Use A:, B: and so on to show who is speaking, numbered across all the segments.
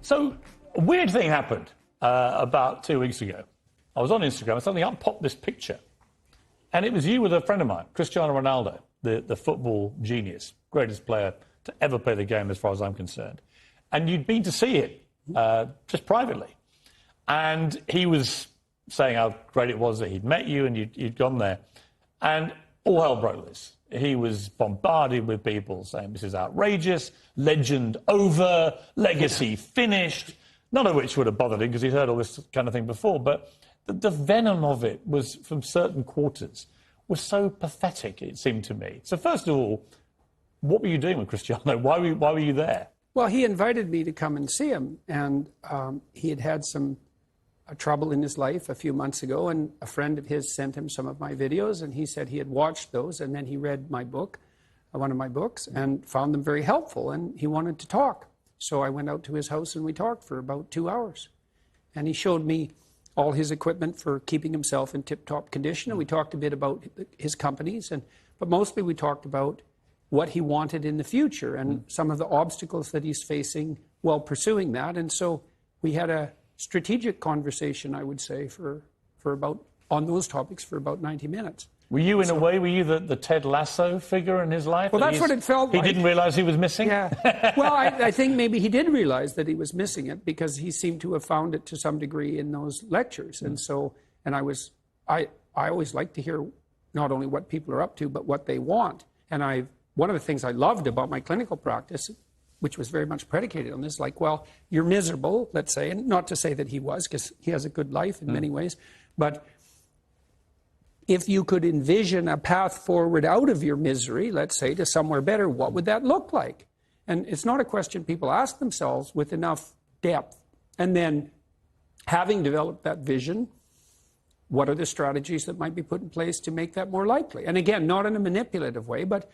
A: So, a weird thing happened about 2 weeks ago. I was on Instagram and suddenly up popped this picture. And it was you with a friend of mine, Cristiano Ronaldo, the football genius, greatest player to ever play the game as far as I'm concerned. And you'd been to see him just privately. And he was saying how great it was that he'd met you and you'd gone there. And all hell broke loose. He was bombarded with people saying this is outrageous, legend over, legacy finished, none of which would have bothered him because he'd heard all this kind of thing before. But the venom of it was from certain quarters was so pathetic, it seemed to me. So first of all, what were you doing with Cristiano? Why were you there?
B: Well, he invited me to come and see him, and he had had some trouble in his life a few months ago, and a friend of his sent him some of my videos, and he said he had watched those, and then he read my book, one of my books, and found them very helpful, and he wanted to talk. So I went out to his house, and we talked for about 2 hours. And he showed me all his equipment for keeping himself in tip-top condition, and we talked a bit about his companies, but mostly we talked about what he wanted in the future and some of the obstacles that he's facing while pursuing that. And so we had a strategic conversation, I would say, for about, on those topics for about 90 minutes.
A: Were you, in a way, were you the Ted Lasso figure in his life?
B: Well, that's what it felt like.
A: He didn't realise he was missing?
B: Yeah. Well, I think maybe he did realise that he was missing it because he seemed to have found it to some degree in those lectures. And so, and I always like to hear not only what people are up to, but what they want. And one of the things I loved about my clinical practice, which was very much predicated on this, like, well, you're miserable, let's say, and not to say that he was, because he has a good life in many ways, but if you could envision a path forward out of your misery, let's say, to somewhere better, what would that look like? And it's not a question people ask themselves with enough depth. And then, having developed that vision, what are the strategies that might be put in place to make that more likely? And again, not in a manipulative way, but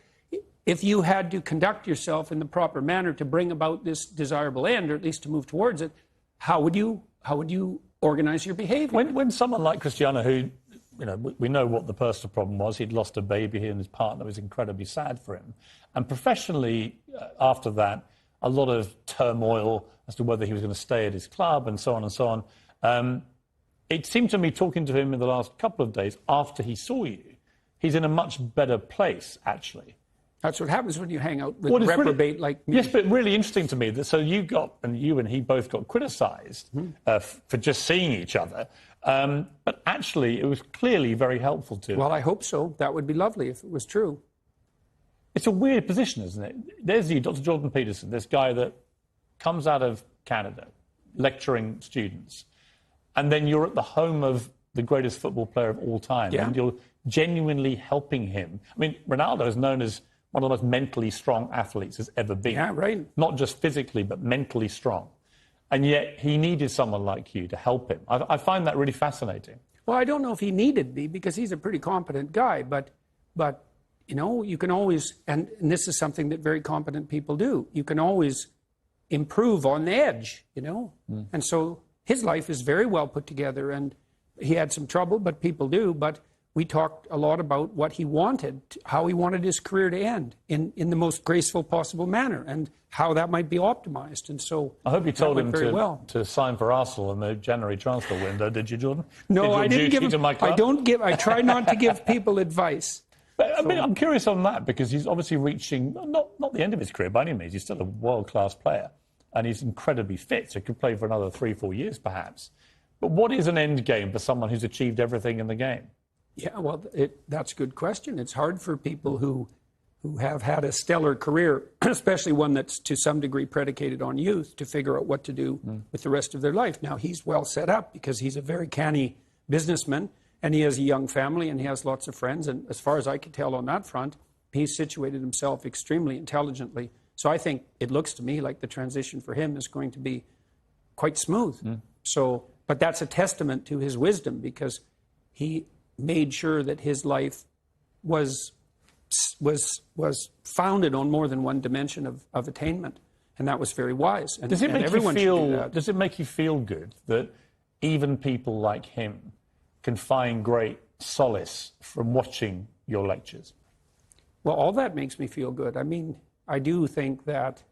B: if you had to conduct yourself in the proper manner to bring about this desirable end, or at least to move towards it, how would you organize your behavior?
A: When someone like Cristiano, who, you know, we know what the personal problem was, he'd lost a baby, he and his partner was incredibly sad for him. And professionally, after that, a lot of turmoil as to whether he was going to stay at his club and so on and so on. It seemed to me, talking to him in the last couple of days after he saw you, he's in a much better place, actually.
B: That's what happens when you hang out with a reprobate like me.
A: Yes, but really interesting to me that so you and he both got criticised for just seeing each other, but actually it was clearly very helpful to him.
B: Well, I hope so. That would be lovely if it was true.
A: It's a weird position, isn't it? There's you, Dr. Jordan Peterson, this guy that comes out of Canada, lecturing students, and then you're at the home of the greatest football player of all time, and you're genuinely helping him. I mean, Ronaldo is known as one of the most mentally strong athletes has ever been.
B: Yeah, right.
A: Not just physically, but mentally strong. And yet he needed someone like you to help him. I find that really fascinating.
B: Well, I don't know if he needed me because he's a pretty competent guy, but you know, you can always, and this is something that very competent people do, you can always improve on the edge, you know? And so his life is very well put together, and he had some trouble, but people do, but we talked a lot about what he wanted, how he wanted his career to end in the most graceful possible manner, and how that might be optimized. And so
A: I hope you told him to sign for Arsenal in the January transfer window. Did you, Jordan?
B: No, I didn't give him. I try not to give people advice.
A: But I mean, I'm curious on that because he's obviously reaching not the end of his career by any means. He's still a world-class player, and he's incredibly fit, so he could play for another 3-4 years perhaps. But what is an end game for someone who's achieved everything in the game?
B: Yeah, well, that's a good question. It's hard for people who have had a stellar career, especially one that's to some degree predicated on youth, to figure out what to do with the rest of their life. Now, he's well set up because he's a very canny businessman, and he has a young family, and he has lots of friends. And as far as I can tell on that front, he's situated himself extremely intelligently. So I think it looks to me like the transition for him is going to be quite smooth. So, but that's a testament to his wisdom because he made sure that his life was founded on more than one dimension of attainment, and that was very wise. And,
A: does it make you feel good that even people like him can find great solace from watching your lectures?
B: Well, all that makes me feel good. I mean, I do think that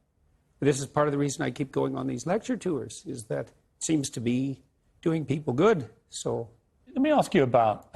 B: This is part of the reason I keep going on these lecture tours, is that it seems to be doing people good. So
A: let me ask you about